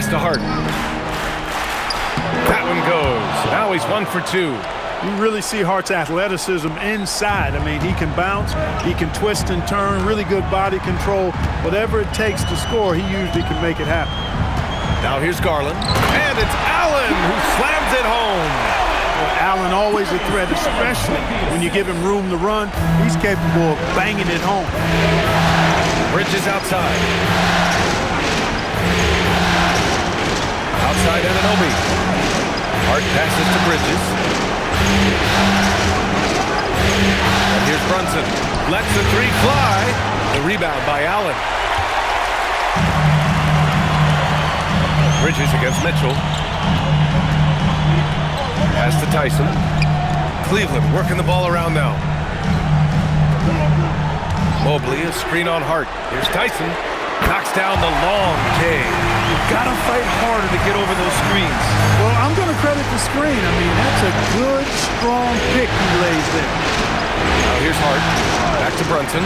Pass to Hart. That one goes. Now he's 1 for 2. You really see Hart's athleticism inside. I mean, he can bounce, he can twist and turn, really good body control. Whatever it takes to score, he usually can make it happen. Now here's Garland, and it's Allen who slams it home. Well, Allen always a threat, especially when you give him room to run. He's capable of banging it home. Bridges outside. Outside Anunoby. Hart passes to Bridges. And here's Brunson. Lets the three fly. The rebound by Allen. Bridges against Mitchell. Pass to Tyson. Cleveland working the ball around now. Mobley, a screen on Hart. Here's Tyson. Knocks down the long K. You've got to fight harder to get over those screens. Well, I'm going to credit the screen. I mean, that's a good, strong pick he lays there. Now here's Hart. Back to Brunson.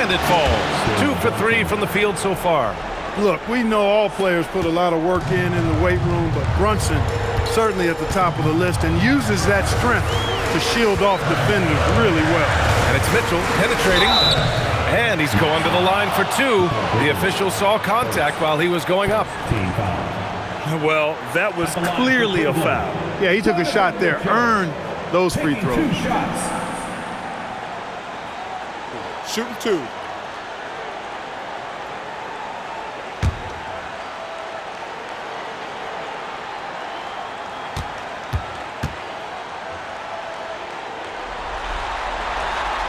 And it falls. 2 for 3 from the field so far. Look, we know all players put a lot of work in the weight room, but Brunson certainly at the top of the list and uses that strength to shield off defenders really well. And it's Mitchell penetrating, and he's going to the line for 2. The official saw contact while he was going up. Well, that was clearly a foul. Yeah, he took a shot there, earned those free throws. Shooting 2.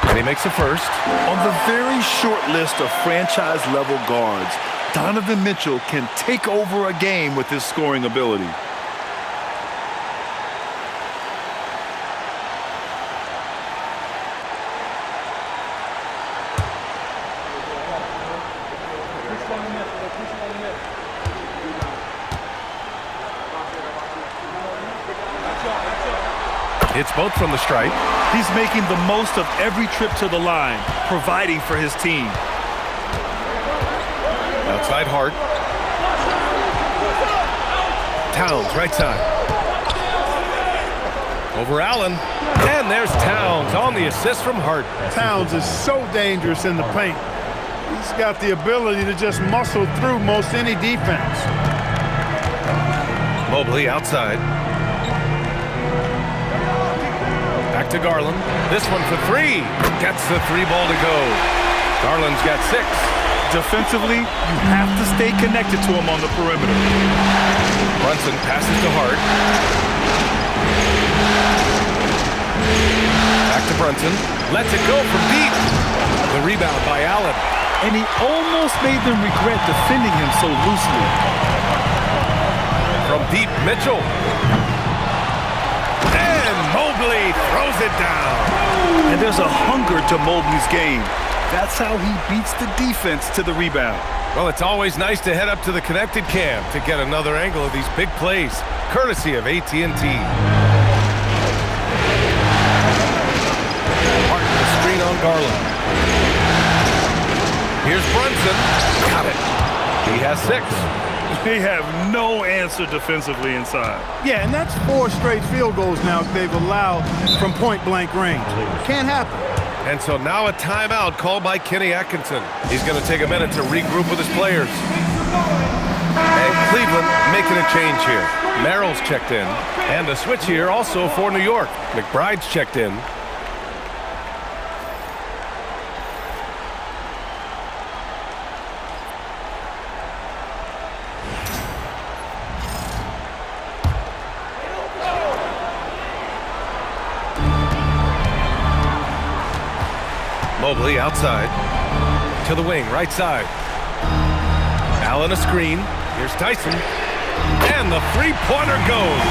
And he makes the first. On the very short list of franchise-level guards, Donovan Mitchell can take over a game with his scoring ability. It's both from the stripe. He's making the most of every trip to the line, providing for his team. Outside Hart. Towns, right side. Over Allen. And there's Towns on the assist from Hart. Towns is so dangerous in the paint. He's got the ability to just muscle through most any defense. Mobley outside. Back to Garland. This one for 3. Gets the 3 ball to go. Garland's got 6. Defensively, you have to stay connected to him on the perimeter. Brunson passes to Hart. Back to Brunson. Lets it go from deep. The rebound by Allen. And he almost made them regret defending him so loosely. From deep, Mitchell. And Mobley throws it down. And there's a hunger to Mobley's game. That's how he beats the defense to the rebound. Well, it's always nice to head up to the connected cam to get another angle of these big plays, courtesy of AT&T. Martin, the screen on Garland. Here's Brunson. Got it. He has 6. They have no answer defensively inside. Yeah, and that's 4 straight field goals now they've allowed from point-blank range. Can't happen. And so now a timeout called by Kenny Atkinson. He's going to take a minute to regroup with his players. And Cleveland making a change here. Merrill's checked in. And a switch here also for New York. McBride's checked in. Mobley outside. To the wing, right side. Allen a screen. Here's Tyson. And the three-pointer goes.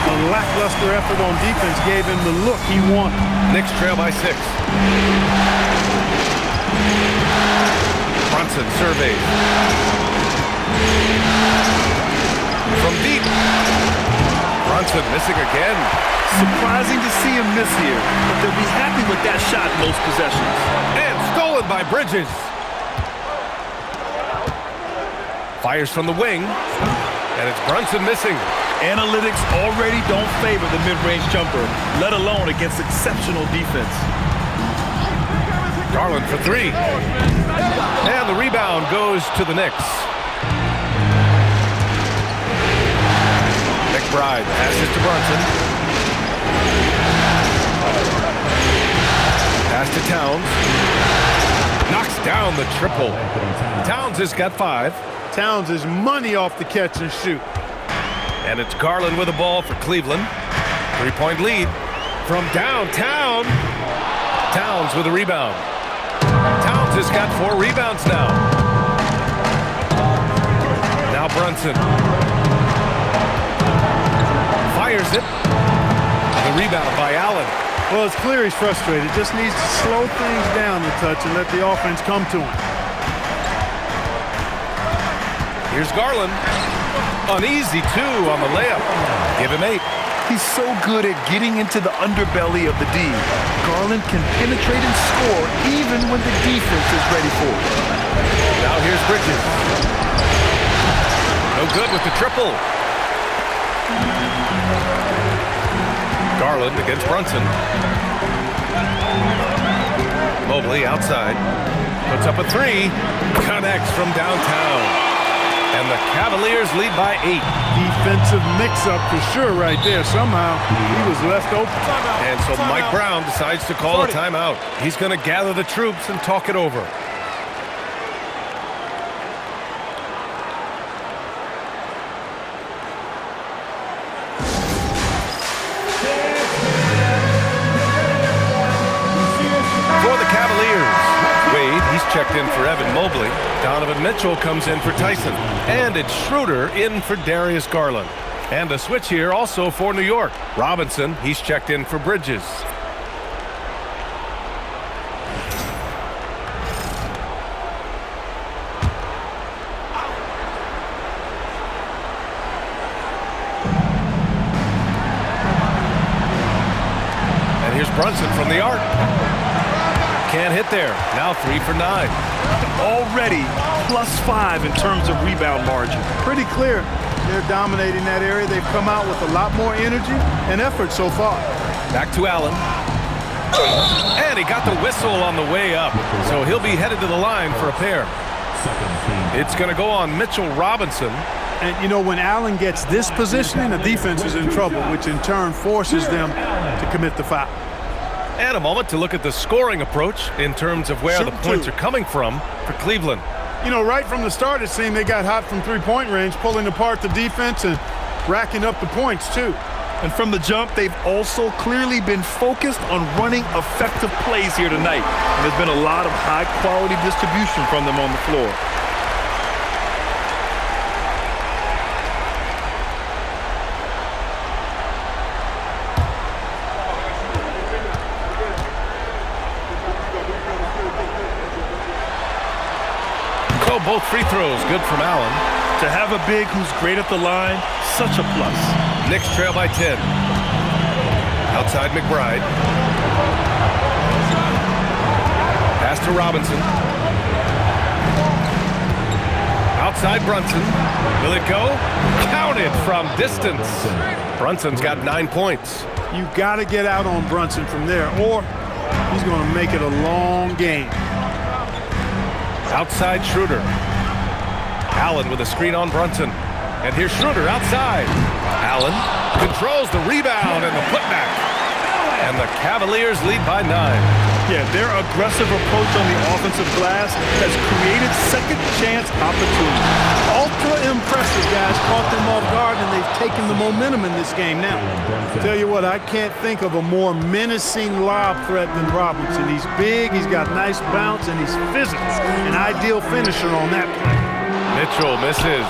A lackluster effort on defense gave him the look he wanted. Knicks trail by 6. Brunson surveys. From deep. Brunson missing again. Surprising to see him miss here, He'll be happy with that shot most possessions. And stolen by Bridges. Fires from the wing. And it's Brunson missing. Analytics already don't favor the mid-range jumper, let alone against exceptional defense. Garland for three. And the rebound goes to the Knicks. McBride passes to Brunson. Pass to Towns. Knocks down the triple. Towns has got 5. Towns is money off the catch and shoot. And it's Garland with the ball for Cleveland. 3-point lead from downtown. Towns with a rebound. Towns has got 4 rebounds now. Now Brunson. Fires it. The rebound by Allen. Well, it's clear he's frustrated. Just needs to slow things down a touch and let the offense come to him. Here's Garland. An easy 2 on the layup. Give him 8. He's so good at getting into the underbelly of the D. Garland can penetrate and score even when the defense is ready for it. Now here's Bridges. No good with the triple. Garland against Brunson. Mobley outside. Puts up a 3. Connects from downtown. And the Cavaliers lead by 8. Defensive mix-up for sure right there. Somehow he was left open. And so Mike Brown decides to call a timeout. He's going to gather the troops and talk it over. For the Cavaliers, Wade, he's checked in for Evan Mobley. Donovan Mitchell comes in for Tyson. And it's Schroeder in for Darius Garland. And a switch here also for New York. Robinson, he's checked in for Bridges. And here's Brunson from the arc. Can't hit there. Now 3 for 9. Already +5 in terms of rebound margin. Pretty clear. They're dominating that area. They've come out with a lot more energy and effort so far. Back to Allen. And he got the whistle on the way up. So he'll be headed to the line for a pair. It's going to go on Mitchell Robinson. And, you know, when Allen gets this positioning, the defense is in trouble, which in turn forces them to commit the foul. And a moment to look at the scoring approach in terms of where the points are coming from for Cleveland. You know, right from the start, it seemed they got hot from three-point range, pulling apart the defense and racking up the points, too. And from the jump, they've also clearly been focused on running effective plays here tonight. And there's been a lot of high-quality distribution from them on the floor. Both free throws good from Allen. To have a big who's great at the line, such a plus. Knicks trail by 10. Outside McBride. Pass to Robinson. Outside Brunson. Will it go? Counted from distance. Brunson's got 9 points. You got to get out on Brunson from there, or he's going to make it a long game. Outside Schroeder. Allen with a screen on Brunson. And here's Schroeder outside. Allen controls the rebound and the putback. And the Cavaliers lead by 9. Yeah, their aggressive approach on the offensive glass has created second chance opportunities. Ultra impressive, guys. Caught them off guard, and they've taken the momentum in this game now. Tell you what, I can't think of a more menacing lob threat than Robinson. He's big, he's got nice bounce, and he's physical. An ideal finisher on that play. Mitchell misses.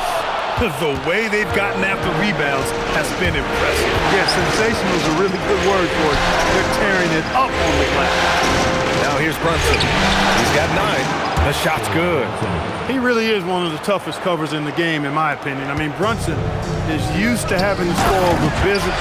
The way they've gotten after rebounds has been impressive. Yeah, sensational is a really good word for it. They're tearing it up on the glass. Now here's Brunson. He's got 9. The shot's good. He really is one of the toughest covers in the game, in my opinion. I mean, Brunson is used to having to score over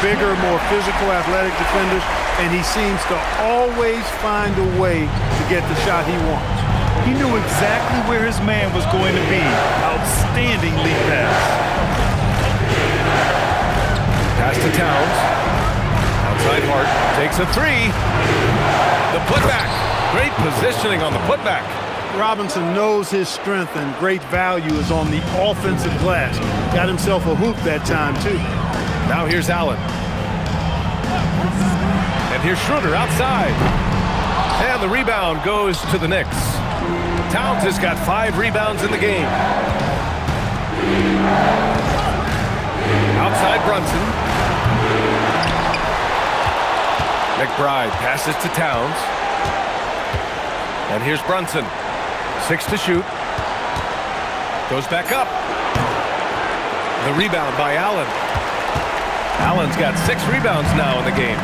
bigger, more physical, athletic defenders, and he seems to always find a way to get the shot he wants. He knew exactly where his man was going to be. Outstanding lead pass. Pass to Towns. Outside Hart takes a three. The putback. Great positioning on the putback. Robinson knows his strength and great value is on the offensive glass. Got himself a hoop that time, too. Now here's Allen. And here's Schroeder outside. And the rebound goes to the Knicks. Towns has got 5 rebounds in the game. Outside Brunson. McBride passes to Towns. And here's Brunson. 6 to shoot. Goes back up. The rebound by Allen. Allen's got 6 rebounds now in the game.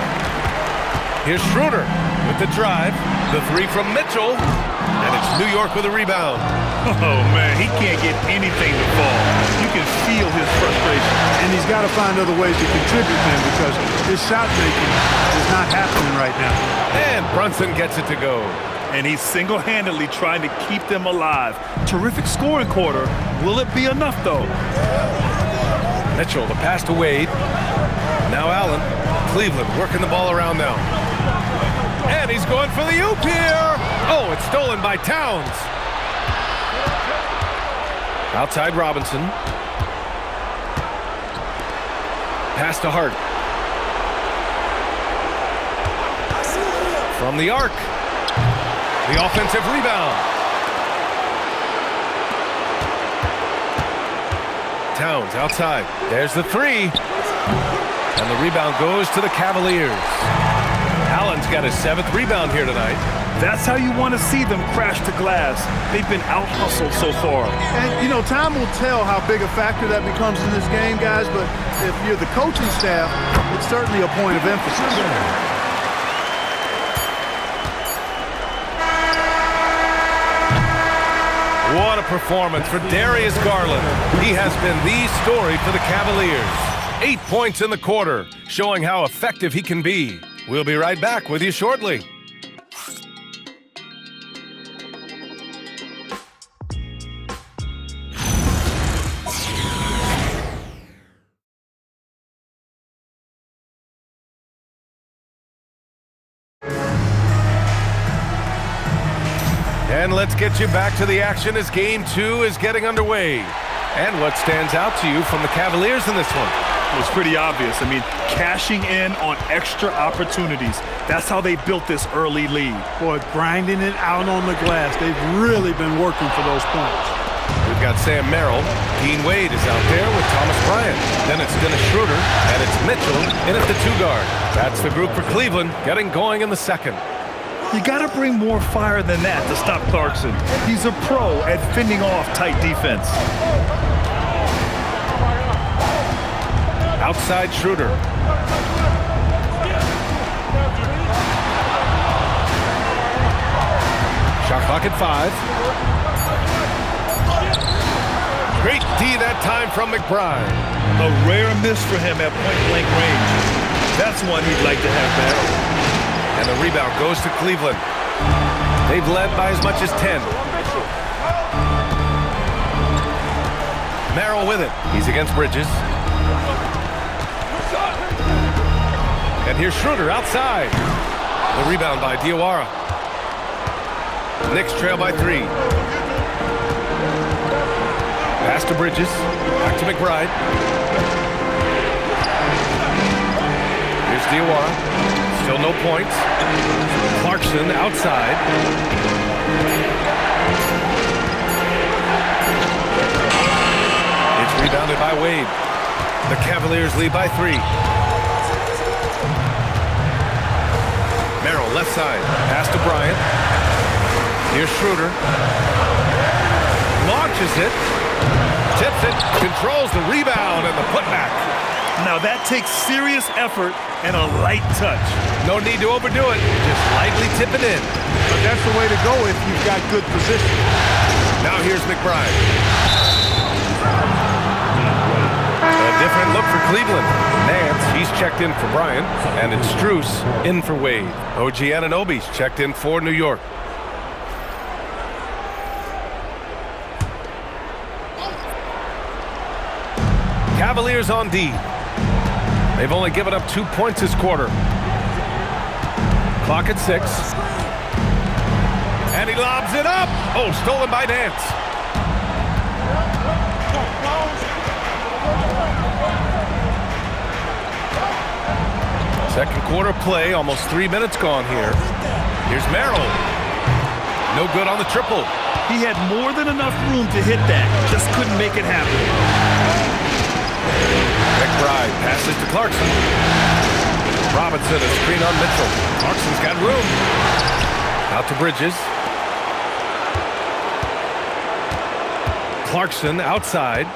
Here's Schroeder with the drive. The 3 from Mitchell. And it's New York with a rebound. Oh, man, he can't get anything to fall. You can feel his frustration. And he's got to find other ways to contribute then because his shot making is not happening right now. And Brunson gets it to go. And he's single-handedly trying to keep them alive. Terrific scoring quarter. Will it be enough, though? Mitchell, the pass to Wade. Now Allen. Cleveland working the ball around now. And he's going for the oop here. Oh, it's stolen by Towns. Outside Robinson. Pass to Hart. From the arc. The offensive rebound. Towns outside. There's the 3. And the rebound goes to the Cavaliers. Allen's got his 7th rebound here tonight. That's how you want to see them crash the glass. They've been out-hustled so far. And, you know, time will tell how big a factor that becomes in this game, guys, but if you're the coaching staff, it's certainly a point of emphasis. What a performance for Darius Garland. He has been the story for the Cavaliers. 8 points in the quarter, showing how effective he can be. We'll be right back with you shortly. And let's get you back to the action as Game 2 is getting underway. And what stands out to you from the Cavaliers in this one? It was pretty obvious. I mean, cashing in on extra opportunities. That's how they built this early lead. Boy, grinding it out on the glass. They've really been working for those points. We've got Sam Merrill. Dean Wade is out there with Thomas Bryant. Then it's Dennis Schroeder, and it's Mitchell in at the 2 guard. That's the group for Cleveland, getting going in the second. You got to bring more fire than that to stop Clarkson. He's a pro at fending off tight defense. Outside Schroeder. Shot clock at 5. Great D that time from McBride. A rare miss for him at point-blank range. That's one he'd like to have back. And the rebound goes to Cleveland. They've led by as much as 10. Merrill with it. He's against Bridges. And here's Schroeder outside. The rebound by Diawara. Knicks trail by 3. Pass to Bridges. Back to McBride. Here's Diawara. Still no points. Clarkson outside. It's rebounded by Wade. The Cavaliers lead by 3. Merrill left side. Pass to Bryant. Here's Schroeder. Launches it. Tips it. Controls the rebound and the putback. Now that takes serious effort and a light touch. No need to overdo it. Just lightly tip it in. But that's the way to go if you've got good position. Now here's McBride. A different look for Cleveland. Nance, he's checked in for Bryant. And it's Strus in for Wade. OG Anunoby's checked in for New York. Cavaliers on D. They've only given up 2 points this quarter. Clock at 6. And he lobs it up. Oh, stolen by Nance. Second quarter play, almost 3 minutes gone here. Here's Merrill. No good on the triple. He had more than enough room to hit that. Just couldn't make it happen. McBride passes to Clarkson. Robinson, a screen on Mitchell. Clarkson's got room. Out to Bridges. Clarkson outside.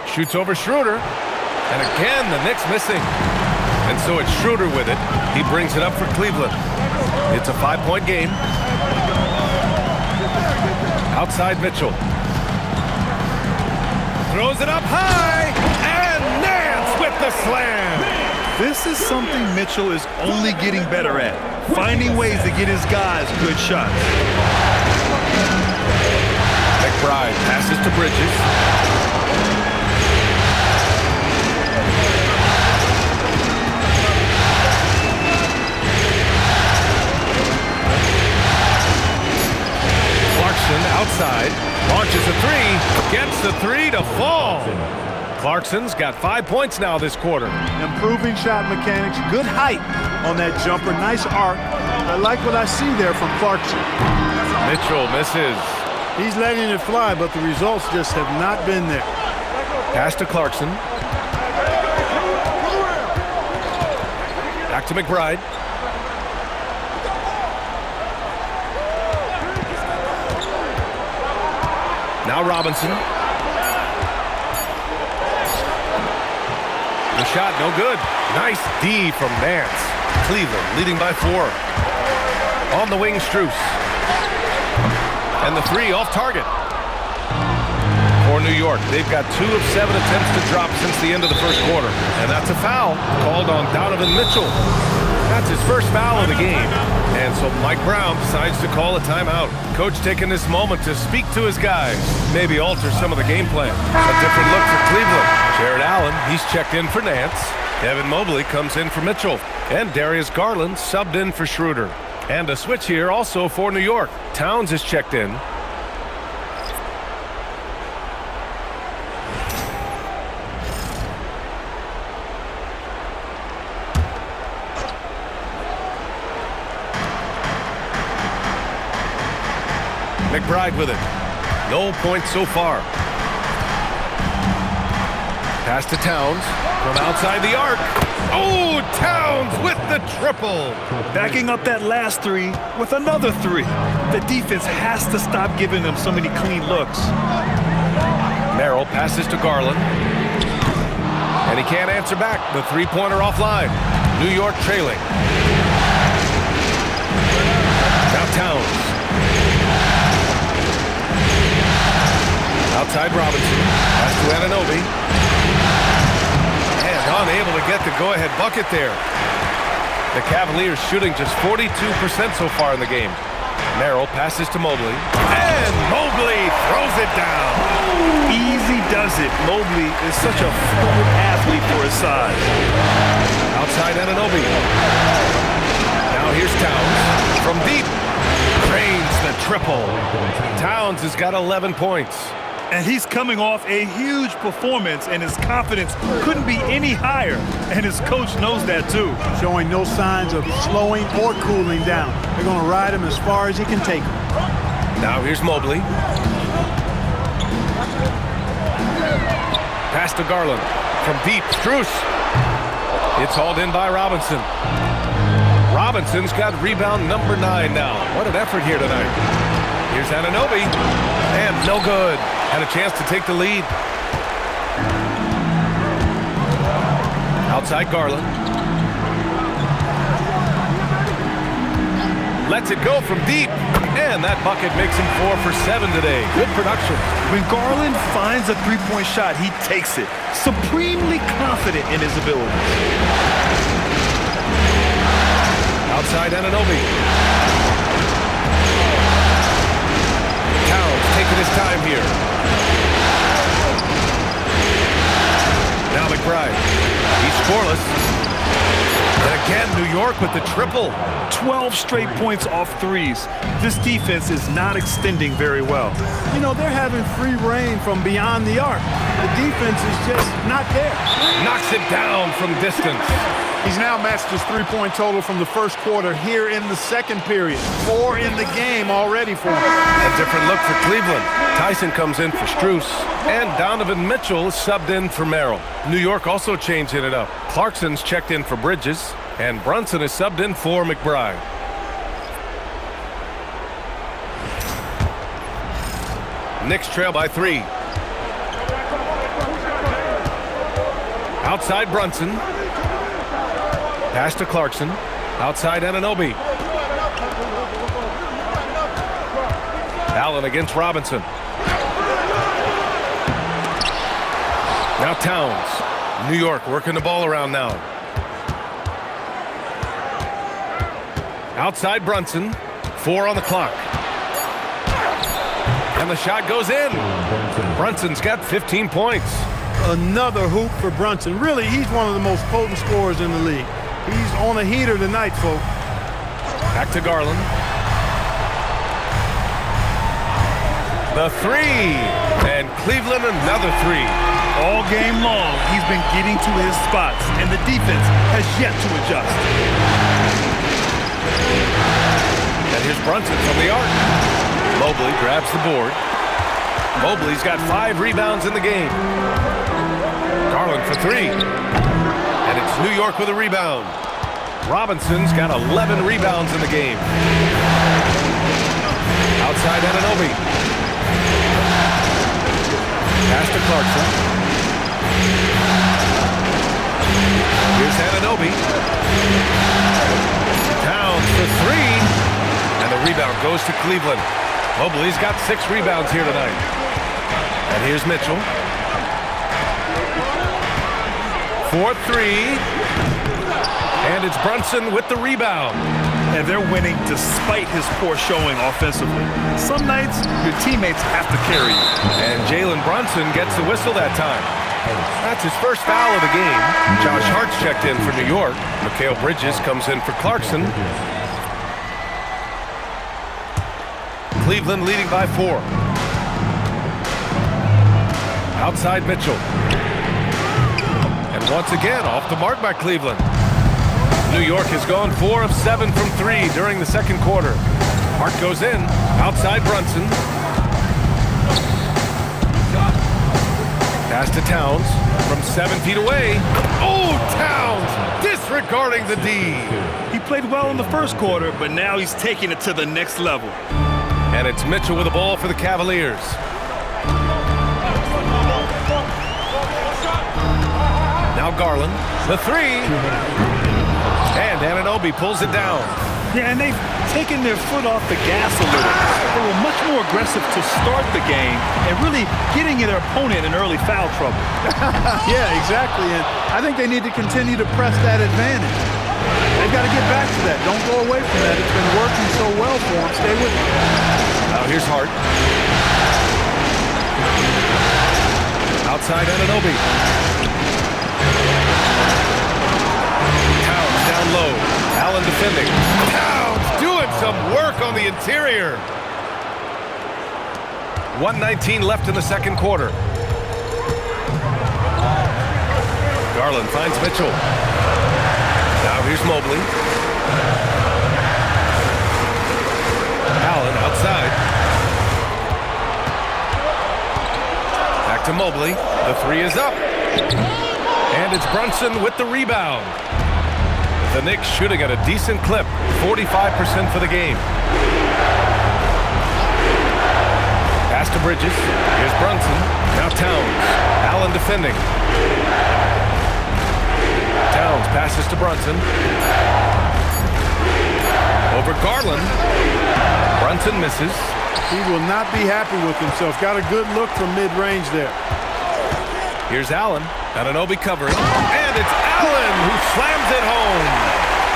Shoots over Schroeder. And again, the Knicks missing. And so it's Schroeder with it. He brings it up for Cleveland. It's a 5-point game. Outside Mitchell. Throws it up high. And Nance with the slam. This is something Mitchell is only getting better at. Finding ways to get his guys good shots. McBride passes to Bridges. Outside, launches a three, gets the three to fall. Clarkson's got 5 points now this quarter. Improving shot mechanics, good height on that jumper, nice arc. I like what I see there from Clarkson. Mitchell misses. He's letting it fly, but the results just have not been there. Pass to Clarkson. Back to McBride. Now Robinson. The shot, no good. Nice D from Nance. Cleveland leading by 4. On the wing, Strus. And the three off target. For New York, they've got 2 of 7 attempts to drop since the end of the first quarter. And that's a foul called on Donovan Mitchell. That's his first foul of the game. And so Mike Brown decides to call a timeout. Coach taking this moment to speak to his guys, maybe alter some of the game plan. A different look for Cleveland. Jared Allen, he's checked in for Nance. Evan Mobley comes in for Mitchell. And Darius Garland subbed in for Schroeder. And a switch here also for New York. Towns is checked in. McBride with it. No points so far. Pass to Towns from outside the arc. Oh, Towns with the triple. Backing up that last three with another three. The defense has to stop giving them so many clean looks. Merrill passes to Garland. And he can't answer back. The three-pointer offline. New York trailing. Now Towns. Outside Robinson. Pass to Anunoby. And unable to get the go-ahead bucket there. The Cavaliers shooting just 42% so far in the game. Merrill passes to Mobley. And Mobley throws it down. Easy does it. Mobley is such a fluid athlete for his size. Outside Anunoby. Now here's Towns. From deep. Drains the triple. Towns has got 11 points. And he's coming off a huge performance, and his confidence couldn't be any higher. And his coach knows that, too. Showing no signs of slowing or cooling down. They're going to ride him as far as he can take him. Now here's Mobley. Pass to Garland. From deep, Strus. It's hauled in by Robinson. Robinson's got rebound number 9 now. What an effort here tonight. Here's Anunoby. And no good. Had a chance to take the lead. Outside Garland. Lets it go from deep. And that bucket makes him 4 for 7 today. Good production. When Garland finds a three-point shot, he takes it. Supremely confident in his ability. Outside Anunoby. Towns taking his time here. Now McBride. He's scoreless. And again, New York with the triple. 12 straight points off threes. This defense is not extending very well. You know, they're having free reign from beyond the arc. The defense is just not there. Knocks it down from distance. He's now matched his three-point total from the first quarter here in the second period. 4 in the game already for him. A different look for Cleveland. Tyson comes in for Strus. And Donovan Mitchell is subbed in for Merrill. New York also changing it up. Clarkson's checked in for Bridges. And Brunson is subbed in for McBride. Knicks trail by 3. Outside Brunson. Pass to Clarkson. Outside Anunoby. Allen against Robinson. Now Towns. New York working the ball around now. Outside Brunson. 4 on the clock. And the shot goes in. Brunson's got 15 points. Another hoop for Brunson. Really, he's one of the most potent scorers in the league. He's on a heater tonight, folks. Back to Garland. The 3. And Cleveland another 3. All game long, he's been getting to his spots, and the defense has yet to adjust. And here's Brunson from the arc. Mobley grabs the board. Mobley's got 5 rebounds in the game. Garland for 3. And it's New York with a rebound. Robinson's got 11 rebounds in the game. Outside Anunoby. Pass to Clarkson. Here's Anunoby. Towns for 3. And the rebound goes to Cleveland. Mobley's got 6 rebounds here tonight. And here's Mitchell. 4-3. And it's Brunson with the rebound. And they're winning despite his poor showing offensively. Some nights, your teammates have to carry you. And Jalen Brunson gets the whistle that time. That's his first foul of the game. Josh Hart's checked in for New York. Mikal Bridges comes in for Clarkson. Cleveland leading by 4. Outside Mitchell. And once again, off the mark by Cleveland. New York has gone 4 of 7 from 3 during the second quarter. Hart goes in. Outside Brunson. Pass to Towns from 7 feet away. Oh, Towns disregarding the D. He played well in the first quarter, but now he's taking it to the next level. And it's Mitchell with the ball for the Cavaliers. Now Garland, the 3. And Anunoby pulls it down. Yeah, and they've taken their foot off the gas a little. They were much more aggressive to start the game and really getting their opponent in early foul trouble. Yeah, exactly. And I think they need to continue to press that advantage. They've got to get back to that. Don't go away from that. It's been working so well for them. Stay with it. Now here's Hart. Outside Anunoby. Towns down low. Allen defending. Towns doing some work on the interior. 1:19 left in the second quarter. Garland finds Mitchell. Now here's Mobley. Allen outside. Back to Mobley. The 3 is up. And it's Brunson with the rebound. The Knicks shooting at a decent clip. 45% for the game. Pass to Bridges. Here's Brunson. Now Towns. Allen defending. Towns passes to Brunson. Over Garland. Brunson misses. He will not be happy with himself. Got a good look from mid-range there. Here's Allen. Anunoby covering. And it's Allen who slams it home.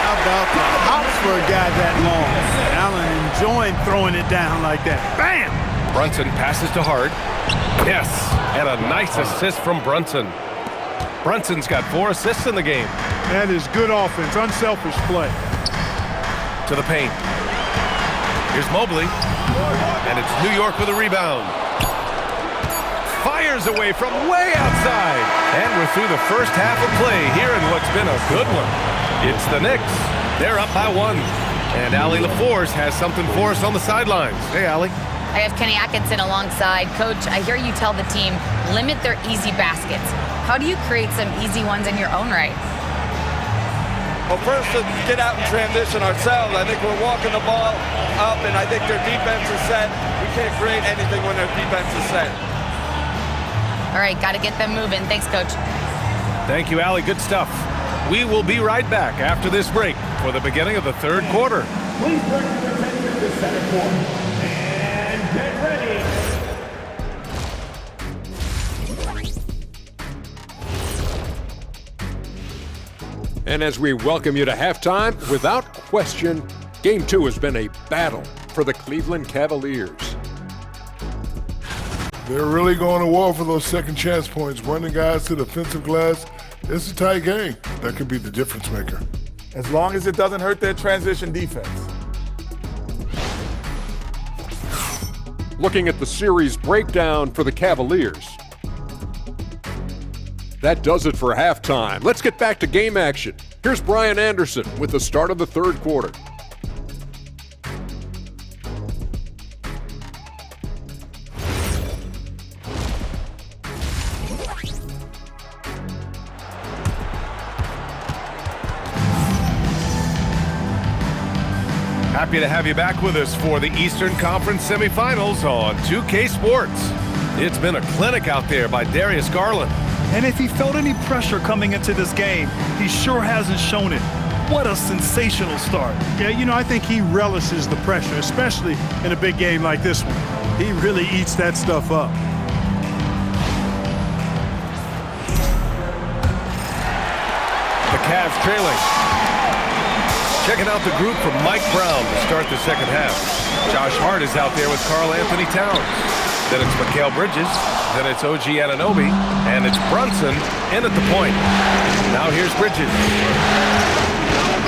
How about the hops for a guy that long? Allen enjoying throwing it down like that. Bam! Brunson passes to Hart. Yes, and a nice assist from Brunson. Brunson's got 4 assists in the game. That is good offense, unselfish play. To the paint. Here's Mobley. And it's New York with a rebound. Fires away from way outside. And we're through the first half of play here in what's been a good one. It's the Knicks. They're up by 1. And Allie LaForce has something for us on the sidelines. Hey, Allie. I have Kenny Atkinson alongside. Coach, I hear you tell the team, limit their easy baskets. How do you create some easy ones in your own right? Well, first, to get out and transition ourselves. I think we're walking the ball up, and I think their defense is set. We can't create anything when their defense is set. All right, got to get them moving. Thanks, Coach. Thank you, Allie. Good stuff. We will be right back after this break for the beginning of the third quarter. Please bring your attention to center court and get ready. And as we welcome you to halftime, without question, Game 2 has been a battle for the Cleveland Cavaliers. They're really going to war for those second chance points, running guys to the offensive glass. It's a tight game. That could be the difference maker. As long as it doesn't hurt their transition defense. Looking at the series breakdown for the Cavaliers. That does it for halftime. Let's get back to game action. Here's Brian Anderson with the start of the third quarter. Happy to have you back with us for the Eastern Conference semifinals on 2K Sports. It's been a clinic out there by Darius Garland. And if he felt any pressure coming into this game, he sure hasn't shown it. What a sensational start. Yeah, you know, I think he relishes the pressure, especially in a big game like this one. He really eats that stuff up. The Cavs trailing. Checking out the group from Mike Brown to start the second half. Josh Hart is out there with Karl Anthony Towns. Then it's Mikal Bridges. Then it's OG Anunoby. And it's Brunson in at the point. Now here's Bridges.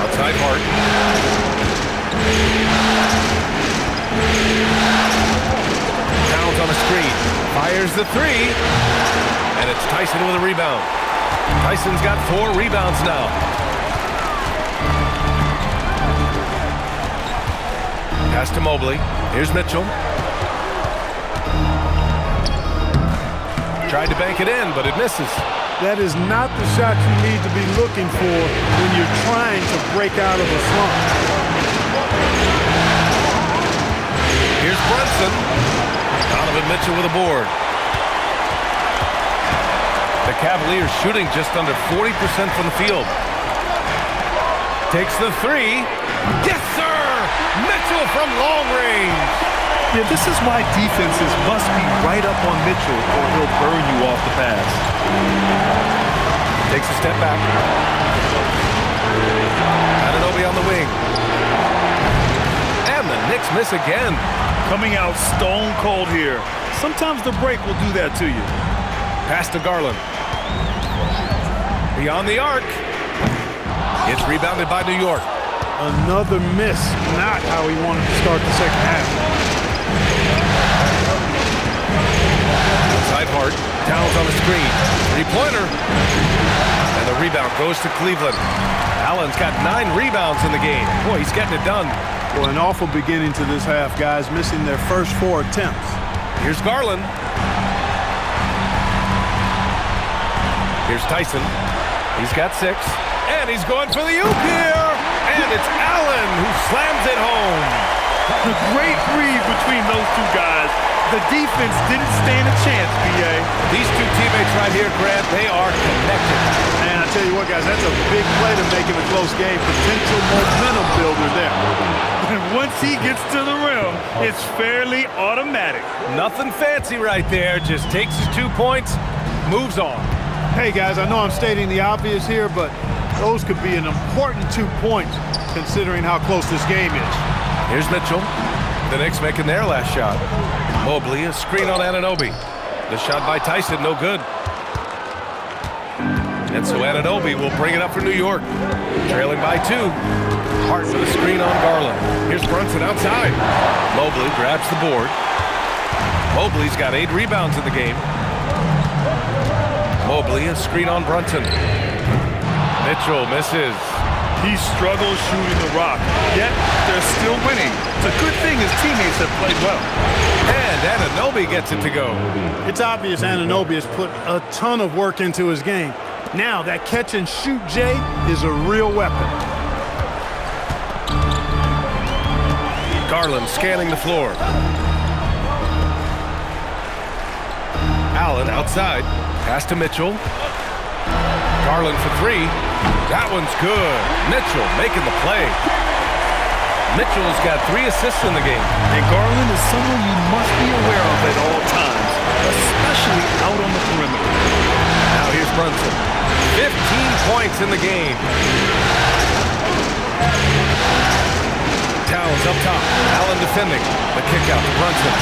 Outside Hart. Towns on the screen. Fires the three. And it's Tyson with a rebound. Tyson's got 4 rebounds now. Pass to Mobley. Here's Mitchell. Tried to bank it in, but it misses. That is not the shot you need to be looking for when you're trying to break out of a slump. Here's Brunson. Donovan Mitchell with a board. The Cavaliers shooting just under 40% from the field. Takes the three. Yes, sir! Mitchell from long range. Yeah, this is why defenses must be right up on Mitchell or he'll burn you off the pass. Takes a step back. Anunoby on the wing. And the Knicks miss again. Coming out stone cold here. Sometimes the break will do that to you. Pass to Garland. Beyond the arc. It's rebounded by New York. Another miss. Not how he wanted to start the second half. Inside Hart. Towns on the screen. Three-pointer. And the rebound goes to Cleveland. Allen's got 9 rebounds in the game. Boy, he's getting it done. Well, an awful beginning to this half, guys, missing their first 4 attempts. Here's Garland. Here's Tyson. He's got 6. And he's going for the oop here. And it's Allen who slams it home. The great read between those two guys. The defense didn't stand a chance, B.A. These two teammates right here, Grant, they are connected. And I tell you what, guys, that's a big play to make it a close game. Potential momentum builder there. And once he gets to the rim, it's fairly automatic. Nothing fancy right there. Just takes his 2 points, moves on. Hey, guys, I know I'm stating the obvious here, but those could be an important 2 points considering how close this game is. Here's Mitchell. The Knicks making their last shot. Mobley, a screen on Anunoby. The shot by Tyson, no good. And so Anunoby will bring it up for New York. Trailing by 2. Hart with a screen on Garland. Here's Brunson outside. Mobley grabs the board. Mobley's got 8 rebounds in the game. Mobley, a screen on Brunson. Mitchell misses. He struggles shooting the rock, yet they're still winning. It's a good thing his teammates have played well. And Anunoby gets it to go. It's obvious Anunoby has put a ton of work into his game. Now that catch and shoot, Jay, is a real weapon. Garland scanning the floor. Allen outside. Pass to Mitchell. Garland for 3. That one's good. Mitchell making the play. Mitchell's got 3 assists in the game. And Garland is someone you must be aware of at all times, especially out on the perimeter. Now here's Brunson. 15 points in the game. Towns up top. Allen defending. The kick out to Brunson.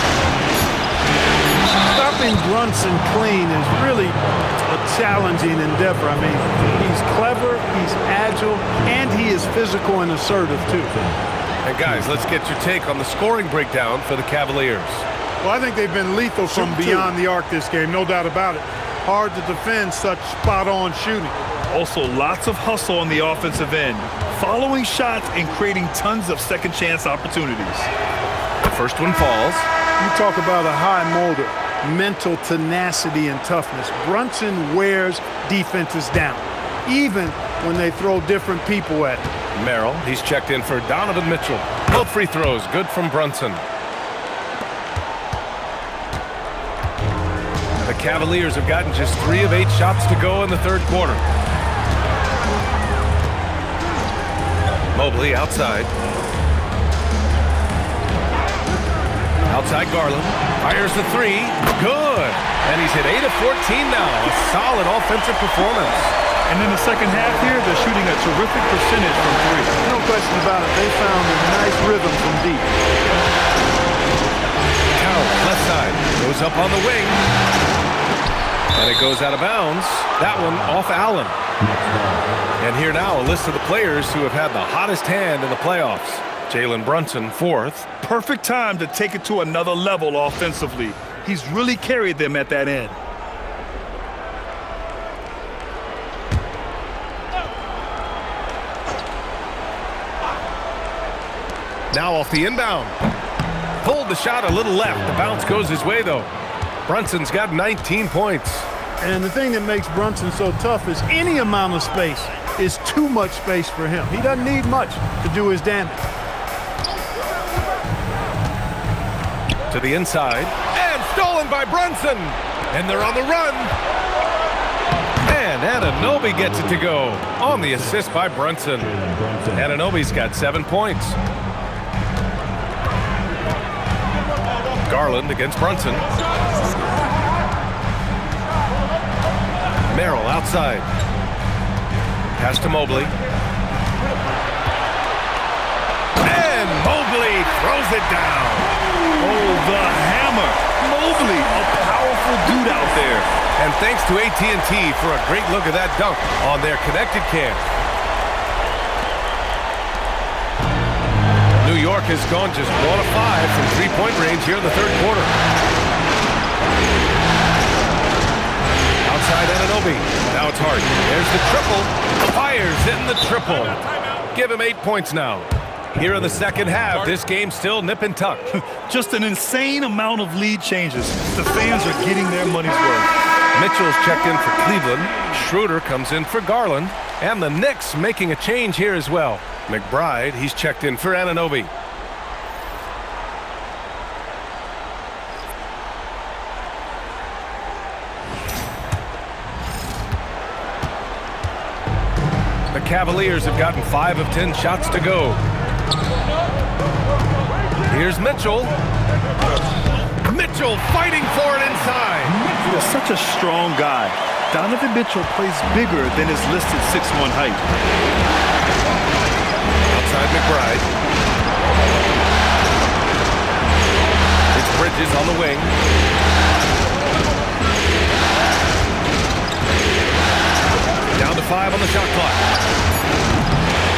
Stopping Brunson clean is really a challenging endeavor. I mean, he's clever, he's agile, and he is physical and assertive, too. And guys, let's get your take on the scoring breakdown for the Cavaliers. Well, I think they've been lethal from beyond the arc this game, no doubt about it. Hard to defend such spot-on shooting. Also, lots of hustle on the offensive end, following shots and creating tons of second-chance opportunities. The first one falls. You talk about a high molder, mental tenacity and toughness. Brunson wears defenses down, even when they throw different people at him. Merrill, he's checked in for Donovan Mitchell. Both free throws, good from Brunson. The Cavaliers have gotten just 3 of 8 shots to go in the third quarter. Mobley outside. Outside Garland. Fires the 3. Good. And he's hit 8 of 14 now. A solid offensive performance. And in the second half here, they're shooting a terrific percentage from 3. No question about it. They found a nice rhythm from deep. Towns, left side. Goes up on the wing. And it goes out of bounds. That one off Allen. And here now a list of the players who have had the hottest hand in the playoffs. Jalen Brunson, 4th. Perfect time to take it to another level offensively. He's really carried them at that end. Now off the inbound. Pulled the shot a little left. The bounce goes his way, though. Brunson's got 19 points. And the thing that makes Brunson so tough is any amount of space is too much space for him. He doesn't need much to do his damage. To the inside. And stolen by Brunson. And they're on the run. And Anunoby gets it to go on the assist by Brunson. Anunoby's got 7 points. Garland against Brunson. Merrill outside. Pass to Mobley. And Mobley throws it down. Oh, the hammer. Mobley, a powerful dude out there. And thanks to AT&T for a great look at that dunk on their connected cam. New York has gone just 1 of 5 from three-point range here in the third quarter. Outside Anunoby. Now it's Hart. There's the triple. Fires in the triple. Give him 8 points now. Here in the second half, this game's still nip and tuck. Just an insane amount of lead changes. The fans are getting their money's worth. Mitchell's checked in for Cleveland. Schroeder comes in for Garland. And the Knicks making a change here as well. McBride, he's checked in for Anunoby. Cavaliers have gotten 5 of 10 shots to go. Here's Mitchell. Mitchell fighting for it inside. He's such a strong guy. Donovan Mitchell plays bigger than his listed 6'1" height. Outside McBride. It's Bridges on the wing. Down to 5 on the shot clock.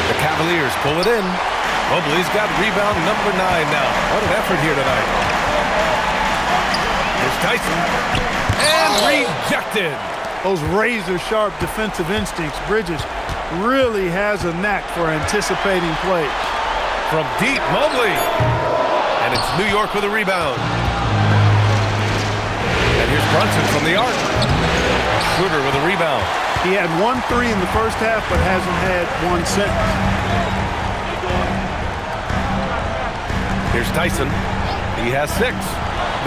The Cavaliers pull it in. Mobley's got rebound number 9 now. What an effort here tonight. Here's Tyson. And rejected. Those razor-sharp defensive instincts. Bridges really has a knack for anticipating plays. From deep, Mobley. And it's New York with a rebound. And here's Brunson from the arc. Schroeder with a rebound. He had 1 3 in the first half, but hasn't had 1 since. Here's Tyson. He has 6.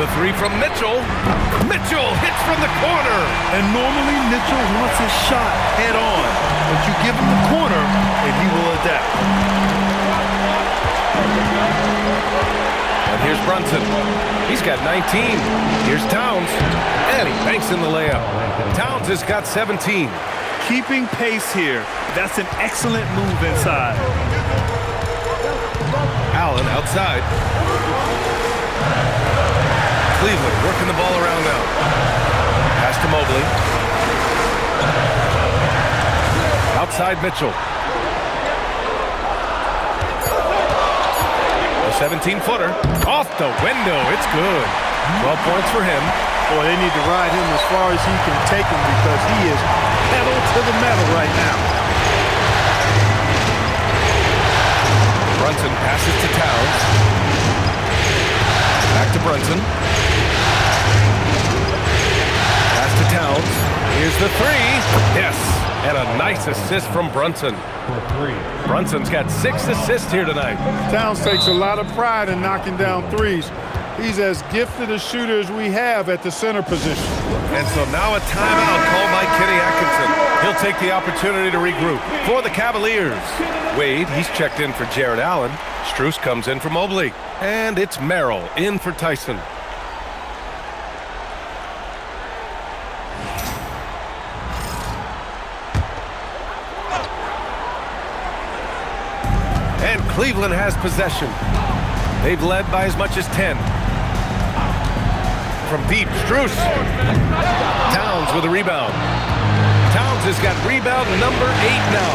The 3 from Mitchell. Mitchell hits from the corner. And normally Mitchell wants his shot head on, but you give him the corner and he will adapt. And here's Brunson. He's got 19. Here's Towns. And he banks in the layup. Towns has got 17. Keeping pace here. That's an excellent move inside. Allen outside. Cleveland working the ball around now. Pass to Mobley. Outside Mitchell. The 17-footer. Off the window. It's good. 12 points for him. Boy, they need to ride him as far as he can take him because he is pedal to the metal right now. Brunson passes to Towns. Back to Brunson. Pass to Towns. Here's the 3. Yes. And a nice assist from Brunson. Brunson's got 6 assists here tonight. Towns takes a lot of pride in knocking down threes. He's as gifted a shooter as we have at the center position. And so now a timeout called by Kenny Atkinson. He'll take the opportunity to regroup for the Cavaliers. Wade, he's checked in for Jared Allen. Strus comes in for Mobley. And it's Merrill in for Tyson. And Cleveland has possession. They've led by as much as 10. From deep, Strus. Towns with a rebound. Towns has got rebound number 8 now.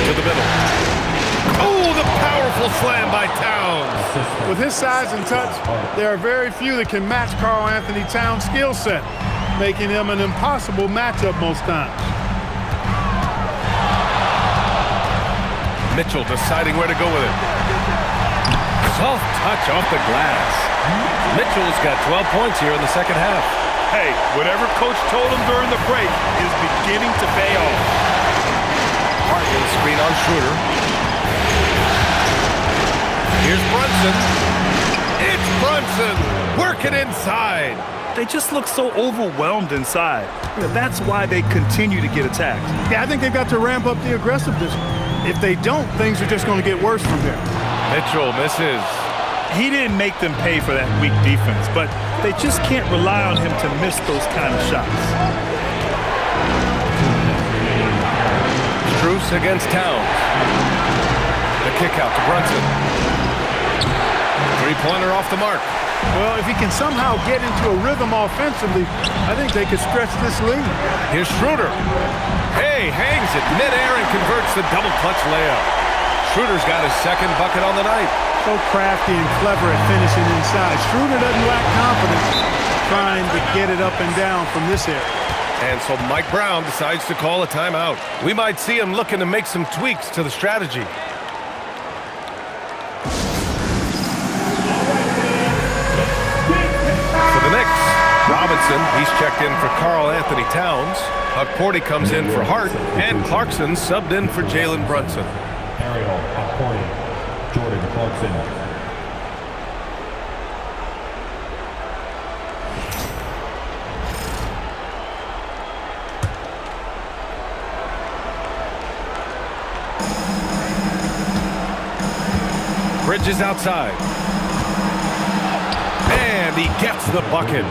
To the middle. Oh, the powerful slam by Towns. With his size and touch, there are very few that can match Karl Anthony Towns' skill set, making him an impossible matchup most times. Mitchell deciding where to go with it. Soft touch off the glass. Mitchell's got 12 points here in the second half. Hey, whatever coach told him during the break is beginning to pay off. Hartman screen on Schroeder. Here's Brunson. It's Brunson working inside. They just look so overwhelmed inside. That's why they continue to get attacked. Yeah, I think they've got to ramp up the aggressiveness. If they don't, things are just going to get worse from here. Mitchell misses. He didn't make them pay for that weak defense, but they just can't rely on him to miss those kind of shots. Strus against Towns. The kick out to Brunson. Three-pointer off the mark. Well, if he can somehow get into a rhythm offensively, I think they could stretch this lead. Here's Schroeder. Hey, hangs it midair and converts the double clutch layup. Schroeder's got his second bucket on the night. So crafty and clever at finishing inside. Schroeder doesn't lack confidence trying to get it up and down from this area. And so Mike Brown decides to call a timeout. We might see him looking to make some tweaks to the strategy. For the Knicks, Robinson, he's checked in for Karl Anthony Towns. Hukporti comes in for Hart, and Clarkson subbed in for Jalen Brunson. Ariel, Hukporti, Jordan Clarkson. Bridges outside. And he gets the bucket.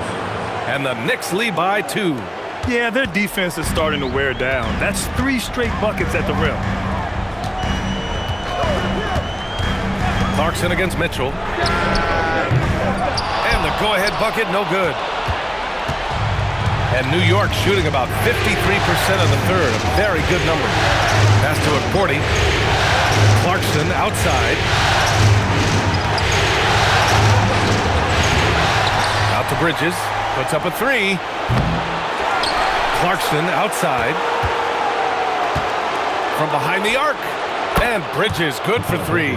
And the Knicks lead by 2. Yeah, their defense is starting to wear down. That's 3 straight buckets at the rim. Clarkson against Mitchell. And the go-ahead bucket, no good. And New York shooting about 53% of the third, a very good number. Pass to Cordy. Clarkson outside. Out to Bridges. Puts up a 3. Clarkson outside. From behind the arc. And Bridges good for 3.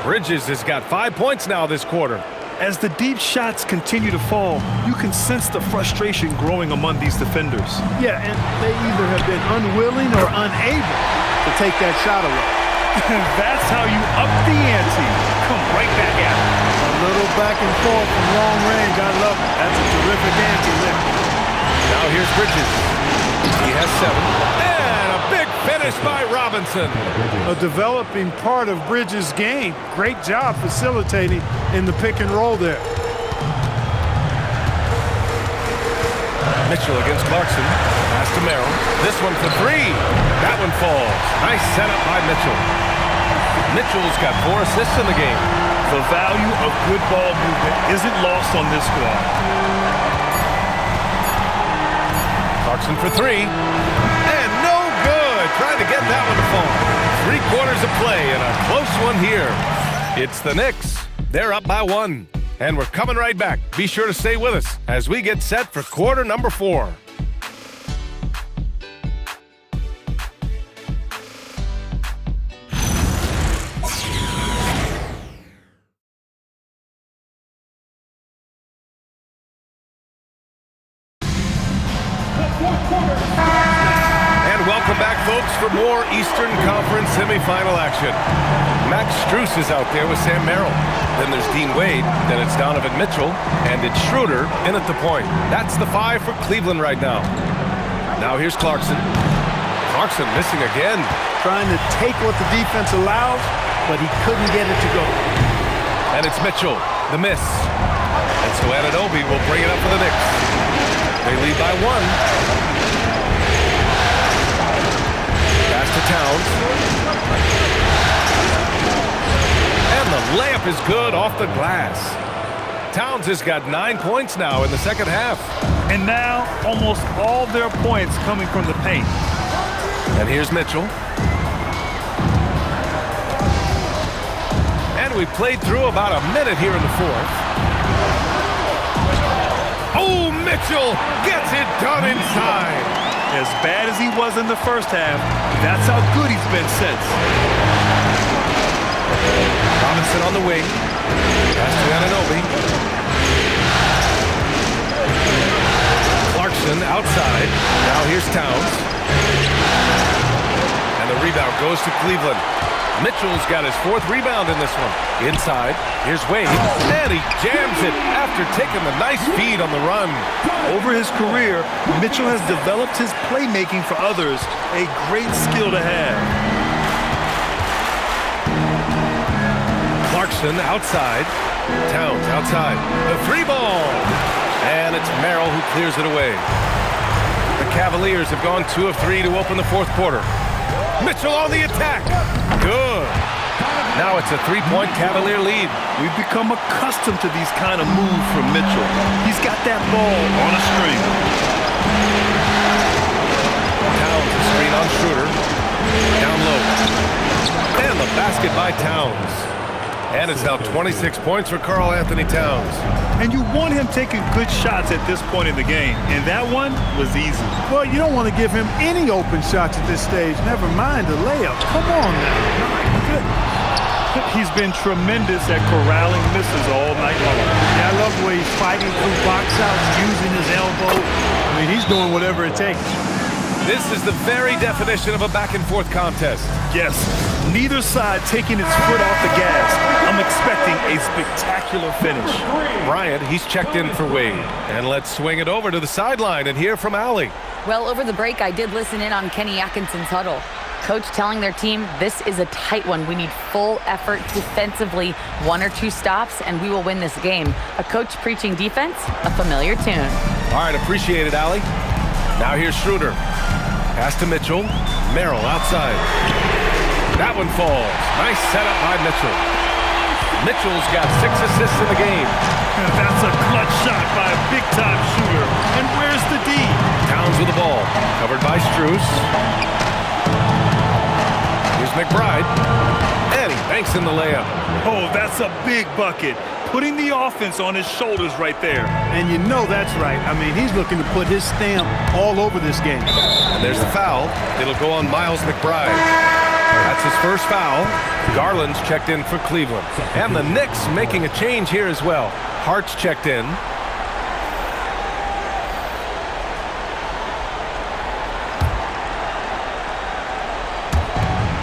Bridges has got 5 points now this quarter. As the deep shots continue to fall, you can sense the frustration growing among these defenders. Yeah, and they either have been unwilling or unable to take that shot away. That's how you up the ante. Come right back at it. A little back and forth from long range. I love it. That's a terrific ante there. Now here's Bridges. He has 7. And a big finish by Robinson. A developing part of Bridges' game. Great job facilitating in the pick and roll there. Mitchell against Clarkson. Pass to Merrill. This one for 3. That one falls. Nice setup by Mitchell. Mitchell's got 4 assists in the game. The value of good ball movement isn't lost on this squad. Clarkson for 3. And no good. Trying to get that one to fall. 3/4 of play and a close one here. It's the Knicks. They're up by 1. And we're coming right back. Be sure to stay with us as we get set for quarter number 4. And welcome back, folks, for more Eastern Conference semifinal action. Max Strus is out there with Sam Merrill. Then there's Dean Wade, then it's Donovan Mitchell, and it's Schroeder in at the point. That's the 5 for Cleveland right now. Now here's Clarkson. Clarkson missing again. Trying to take what the defense allows, but he couldn't get it to go. And it's Mitchell, the miss. And so Anunoby will bring it up for the Knicks. They lead by 1. Pass to Towns. And the layup is good off the glass. Towns has got 9 points now in the second half. And now, almost all their points coming from the paint. And here's Mitchell. And we played through about a minute here in the 4th. Oh, Mitchell gets it done inside. As bad as he was in the first half, that's how good he's been since. Robinson on the wing. Pass to Anunoby. Clarkson outside. Now here's Towns. And the rebound goes to Cleveland. Mitchell's got his 4th rebound in this one. Inside, here's Wade, and he jams it after taking the nice feed on the run. Over his career, Mitchell has developed his playmaking for others, a great skill to have. Clarkson outside, Towns outside, the 3 ball, and it's Merrill who clears it away. The Cavaliers have gone 2 of 3 to open the 4th quarter. Mitchell on the attack. Good. Now it's a 3-point Cavalier lead. We've become accustomed to these kind of moves from Mitchell. He's got that ball on a string. Towns, screen on Schroeder. Down low. And the basket by Towns. And it's now 26 points for Karl Anthony Towns. And you want him taking good shots at this point in the game. And that one was easy. Well, you don't want to give him any open shots at this stage. Never mind a layup. Come on now. My goodness. He's been tremendous at corralling misses all night long. Yeah, I love the way he's fighting through box outs, using his elbow. I mean, he's doing whatever it takes. This is the very definition of a back-and-forth contest. Yes, neither side taking its foot off the gas. I'm expecting a spectacular finish. Bryant, he's checked in for Wade. And let's swing it over to the sideline and hear from Allie. Well, over the break, I did listen in on Kenny Atkinson's huddle. Coach telling their team this is a tight one. We need full effort defensively, 1 or 2 stops, and we will win this game. A coach preaching defense, a familiar tune. All right, appreciate it, Allie. Now here's Schroeder. Pass to Mitchell. Merrill outside. That one falls. Nice setup by Mitchell. Mitchell's got 6 assists in the game. That's a clutch shot by a big-time shooter. And where's the D? Towns with the ball. Covered by Strus. Here's McBride. And he banks in the layup. Oh, that's a big bucket. Putting the offense on his shoulders right there. And you know that's right. I mean, he's looking to put his stamp all over this game. And there's the foul. It'll go on Miles McBride. That's his first foul. Garland's checked in for Cleveland. And the Knicks making a change here as well. Hart's checked in.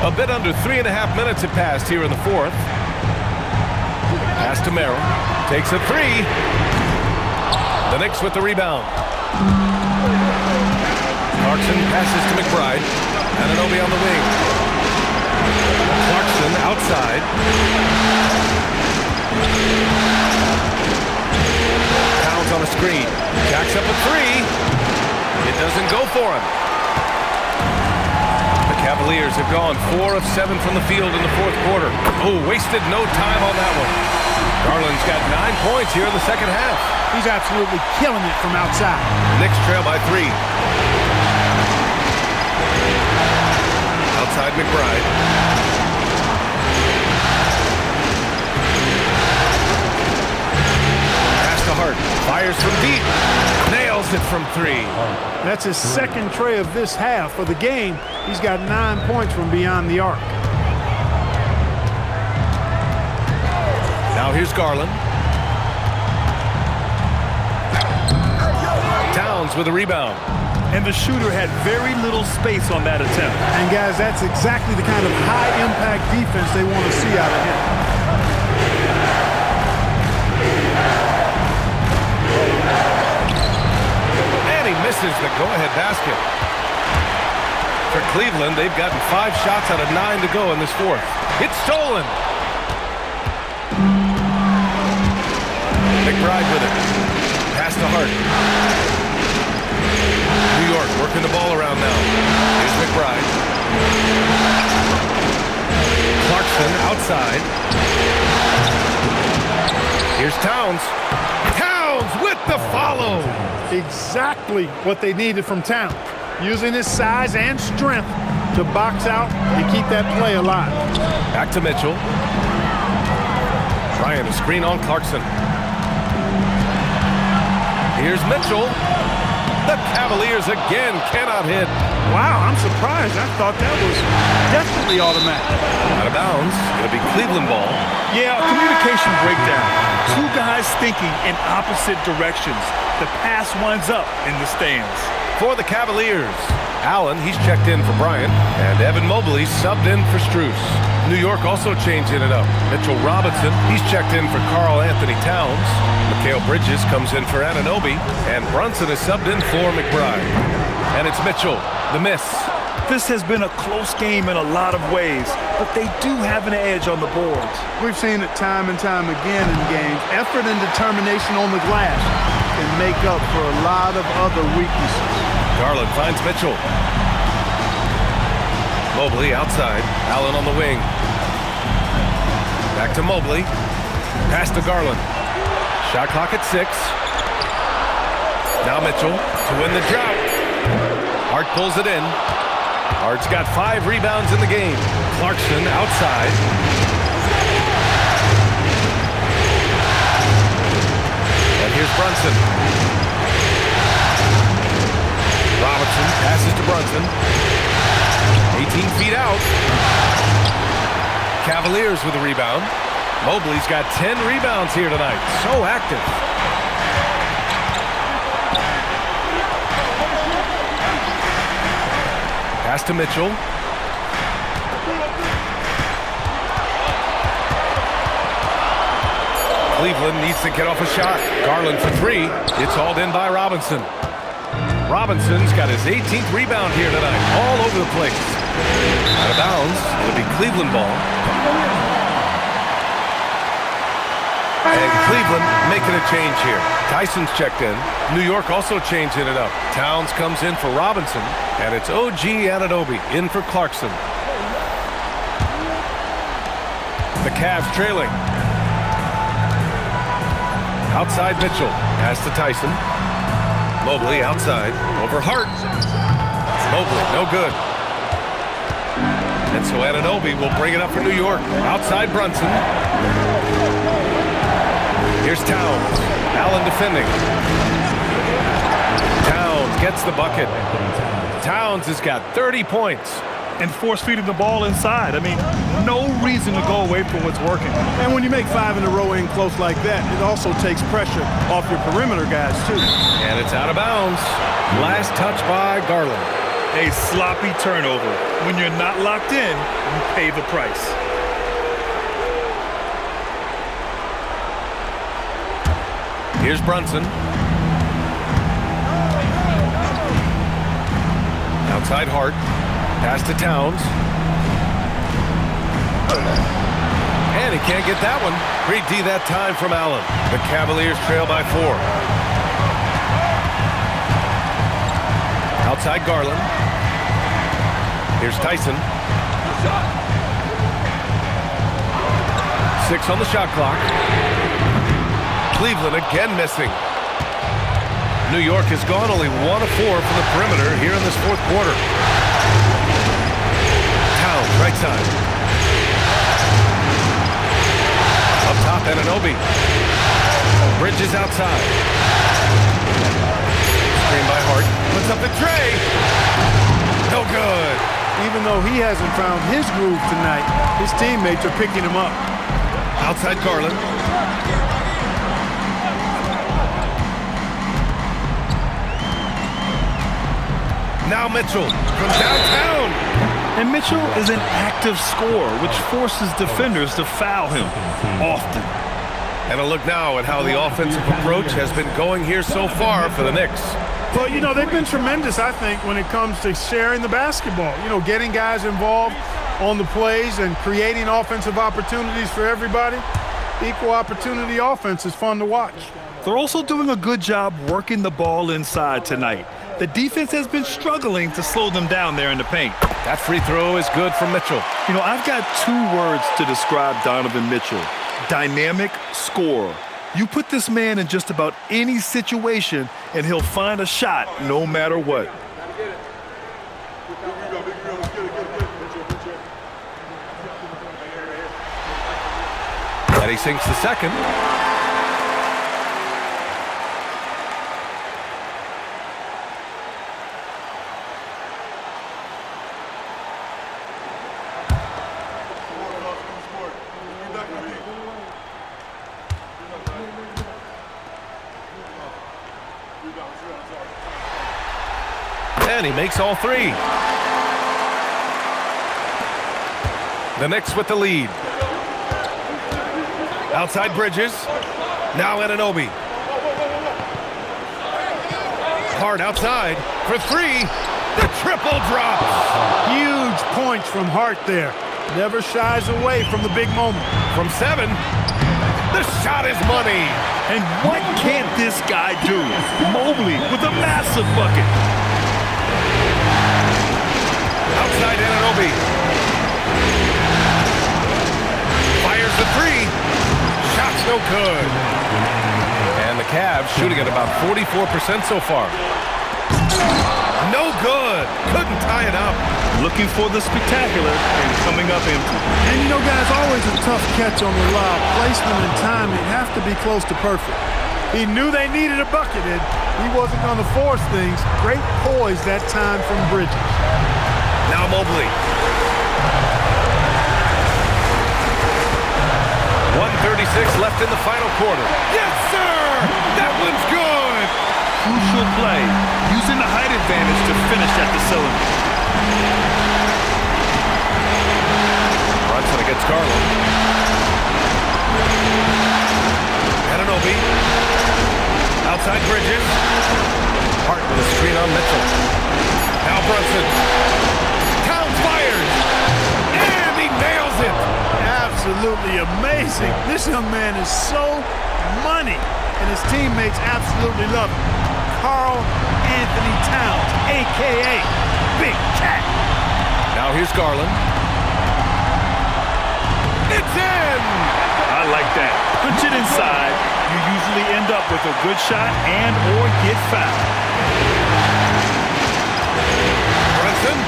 A bit under 3.5 minutes have passed here in the fourth. Pass to Merrill. Takes a 3. The Knicks with the rebound. Clarkson passes to McBride. Anunoby on the wing. Clarkson outside. Towns on a screen. Jacks up a 3. It doesn't go for him. The Cavaliers have gone 4 of 7 from the field in the fourth quarter. Oh, wasted no time on that one. Garland's got 9 points here in the second half. He's absolutely killing it from outside. Knicks trail by 3. Outside McBride. Pass to Hart. Fires from deep. Nails it from 3. That's his second tray of this half of the game. He's got 9 points from beyond the arc. Now here's Garland. Towns with a rebound. And the shooter had very little space on that attempt. And guys, that's exactly the kind of high-impact defense they want to see out of him. And he misses the go-ahead basket. For Cleveland, they've gotten 5 shots out of 9 to go in this fourth. It's stolen. McBride with it. Pass to Hart. New York working the ball around now. Here's McBride. Clarkson outside. Here's Towns. Towns with the follow. Exactly what they needed from Towns. Using his size and strength to box out and keep that play alive. Back to Mitchell. Trying to screen on Clarkson. Here's Mitchell. The Cavaliers again cannot hit. Wow, I'm surprised. I thought that was definitely automatic. Out of bounds. It'll be Cleveland ball. Yeah, communication breakdown. 2 guys thinking in opposite directions. The pass winds up in the stands. For the Cavaliers, Allen, he's checked in for Bryant, and Evan Mobley subbed in for Strus. New York also changing it up. Mitchell Robinson, he's checked in for Karl Anthony Towns. Mikal Bridges comes in for Anunoby, and Brunson is subbed in for McBride. And it's Mitchell, the miss. This has been a close game in a lot of ways, but they do have an edge on the boards. We've seen it time and time again in games. Effort and determination on the glass can make up for a lot of other weaknesses. Garland finds Mitchell. Mobley outside. Allen on the wing. Back to Mobley. Pass to Garland. Shot clock at 6. Now Mitchell to win the drought. Hart pulls it in. Hart's got 5 rebounds in the game. Clarkson outside. And here's Brunson. Robinson passes to Brunson. 18 feet out. Cavaliers with a rebound. Mobley's got 10 rebounds here tonight. So active. Pass to Mitchell. Cleveland needs to get off a shot. Garland for 3. It's hauled in by Robinson. Robinson's got his 18th rebound here tonight. All over the place. Out of bounds. It'll be Cleveland ball. And Cleveland making a change here. Tyson's checked in. New York also changing it up. Towns comes in for Robinson. And it's OG Anunoby in for Clarkson. The Cavs trailing. Outside Mitchell. Pass to Tyson. Mobley outside. Over Hart. Mobley, no good. And so Anunoby will bring it up for New York. Outside Brunson. Here's Towns. Allen defending. Towns gets the bucket. Towns has got 30 points. And force-feeding the ball inside. I mean, no reason to go away from what's working. And when you make 5 in a row in close like that, it also takes pressure off your perimeter guys, too. And it's out of bounds. Last touch by Garland. A sloppy turnover. When you're not locked in, you pay the price. Here's Brunson. Outside Hart. Pass to Towns. And he can't get that one. Great D that time from Allen. The Cavaliers trail by 4. Outside Garland. Here's Tyson. 6 on the shot clock. Cleveland again missing. New York has gone only 1 of 4 from the perimeter here in this fourth quarter. Towns, right side. Up top, Anunoby. Bridges outside. Screen by Hart. Puts up the tray. No good. Even though he hasn't found his groove tonight, his teammates are picking him up. Outside Garland. Now Mitchell from downtown. And Mitchell is an active scorer, which forces defenders to foul him often. And a look now at how the offensive approach has been going here so far for the Knicks. Well, you know, they've been tremendous, I think, when it comes to sharing the basketball. You know, getting guys involved on the plays and creating offensive opportunities for everybody. Equal opportunity offense is fun to watch. They're also doing a good job working the ball inside tonight. The defense has been struggling to slow them down there in the paint. That free throw is good from Mitchell. You know, I've got 2 words to describe Donovan Mitchell. Dynamic scorer. You put this man in just about any situation, and he'll find a shot no matter what. And he sinks the second. And he makes all 3. The Knicks with the lead. Outside Bridges. Now Anunoby. Hart outside for 3. The triple drops. Huge points from Hart there. Never shies away from the big moment. From 7. The shot is money. And what can't this guy do? Mobley with a massive bucket. Outside Anunoby. Fires the 3. Shot's no good. And the Cavs shooting at about 44% so far. No good. Couldn't tie it up. Looking for the spectacular and coming up empty. And you know, guys, always a tough catch on the lob. Placement and timing have to be close to perfect. He knew they needed a bucket, and he wasn't going to force things. Great poise that time from Bridges. Now Mobley. 1:36 left in the final quarter. Yes, sir! That one's good! Crucial play, using the height advantage to finish at the cylinder. Brunson against Garland. Anunoby. Outside Bridges. Hart with a screen on Mitchell. Now Brunson. Towns fires. absolutely amazing. This young man is so money, and his teammates absolutely love him. Karl Anthony Towns, a.k.a. Big Cat. Now here's Garland. It's in! I like that. Punch it inside. You usually end up with a good shot and or get fouled. Brunson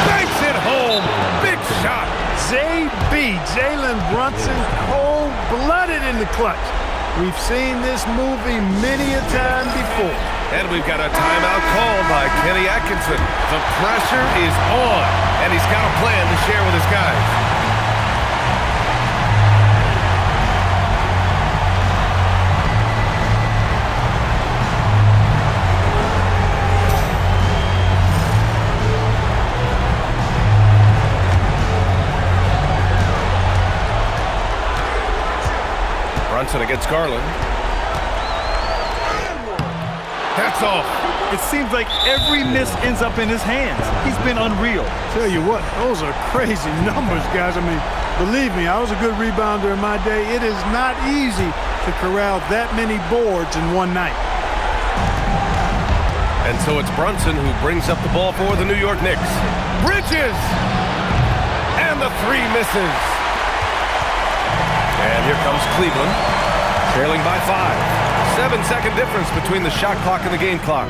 banks it home. Big shot. JB, Jalen Brunson, cold-blooded in the clutch. We've seen this movie many a time before. And we've got a timeout called by Kenny Atkinson. The pressure is on, and he's got a plan to share with his guys. Brunson against Garland. That's off. It seems like every miss ends up in his hands. He's been unreal. Tell you what, those are crazy numbers, guys. I mean, believe me, I was a good rebounder in my day. It is not easy to corral that many boards in one night. And so it's Brunson who brings up the ball for the New York Knicks. Bridges! And the three misses. And here comes Cleveland, trailing by 5. 7-second difference between the shot clock and the game clock.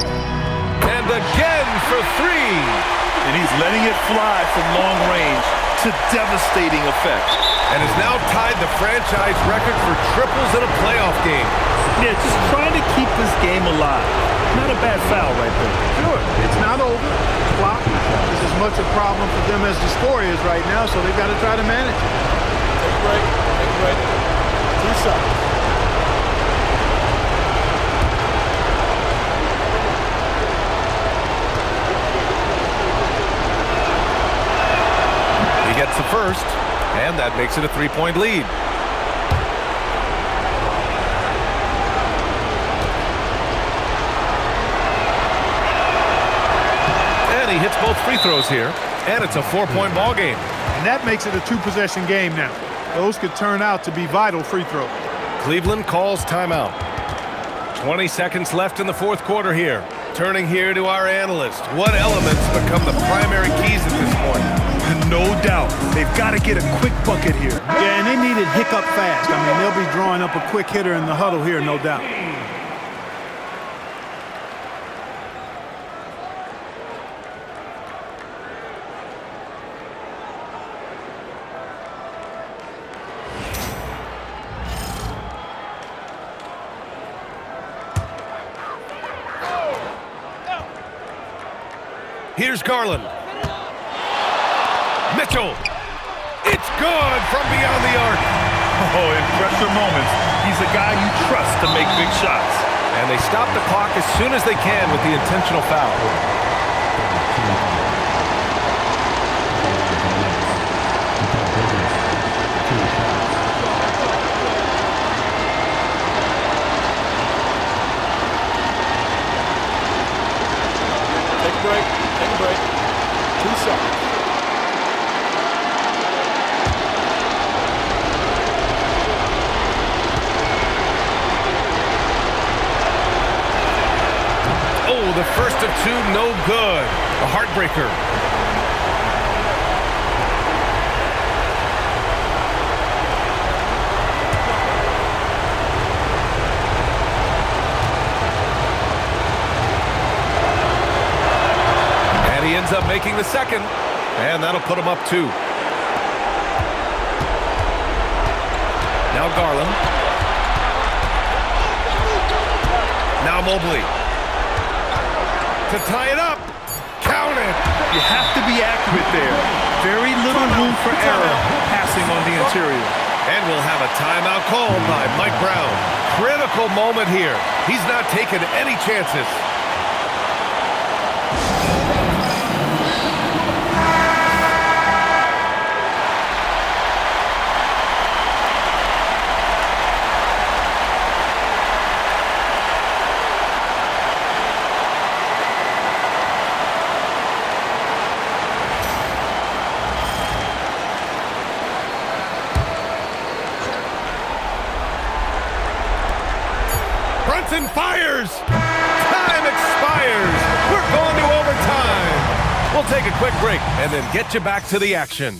And again for 3. And he's letting it fly from long range to devastating effect. And has now tied the franchise record for triples in a playoff game. Yeah, just trying to keep this game alive. Not a bad foul right there. Sure, it's not over. Clock is as much a problem for them as the score is right now, so they've got to try to manage it. Take a break. Take a break. 2 seconds. He gets the first, and that makes it a 3-point lead. And he hits both free throws here, and it's a 4-point ball game. And that makes it a 2-possession game now. Those could turn out to be vital free throws. Cleveland calls timeout. 20 seconds left in the fourth quarter here. Turning here to our analyst. What elements become the primary keys at this point? No doubt. They've got to get a quick bucket here. Yeah, and they need it hiccup fast. I mean, they'll be drawing up a quick hitter in the huddle here, no doubt. Here's Garland. Mitchell. It's good from beyond the arc. Oh, in pressure moments, he's a guy you trust to make big shots. And they stop the clock as soon as they can with the intentional foul. Take a break. Take a break. 2 seconds. Oh, the first of 2, no good. A heartbreaker. And he ends up making the second. And that'll put him up 2. Now Garland. Now Mobley. To tie it up. Count it. You have to be accurate there. Very little room for error passing on the interior. And we'll have a timeout called by Mike Brown. Critical moment here. He's not taking any chances. and fires. Time expires. We're going to overtime. We'll take a quick break and then get you back to the action.